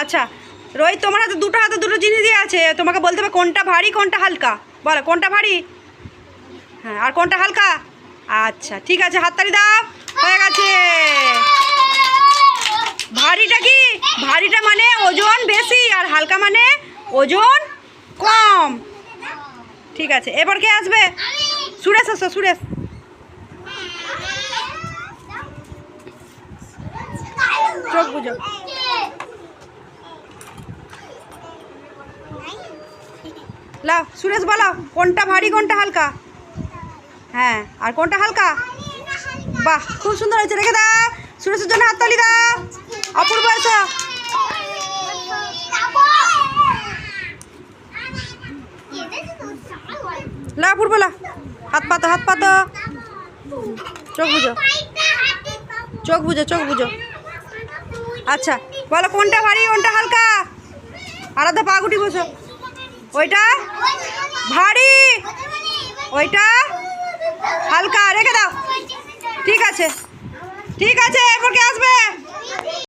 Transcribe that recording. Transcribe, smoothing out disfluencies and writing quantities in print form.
আচ্ছা রোহিত, তোমার হাতে দুটো জিনিস দিয়ে আছে, তোমাকে বলতে হবে কোনটা ভারী কোনটা হালকা। বলো কোনটা ভারী, হ্যাঁ, আর কোনটা হালকা। আচ্ছা ঠিক আছে, হাততালি দাও, হয়ে গেছে। ভারীটা কি? ভারীটা মানে ওজন বেশি, আর হালকা মানে ওজন কম। ঠিক আছে, এবার কে আসবে? সুরেশ আসো, সুরেশ। চোখ বুঝো। লাও সুরেশ, বলো কোনটা ভারী কোনটা হালকা। হ্যাঁ, আর কোনটা হালকা। বাহ, খুব সুন্দর হয়েছে, রেখে দাও। সুরেশের জন্য হাততালি দাও। অপূর্ব এসো। লাও অপূর্ব, লাও, হাত পাতো, হাত পাতো। চোখ বুঝো, চোখ বুঝো, চোখ বুঝো। আচ্ছা বলো কোনটা ভারী কোনটা হালকা। আলাদা পা গুটি বসো। ওইটা ভারী, ওইটা হালকা, রেখে দাও। ঠিক আছে, ঠিক আছে, এরপর কে আসবে?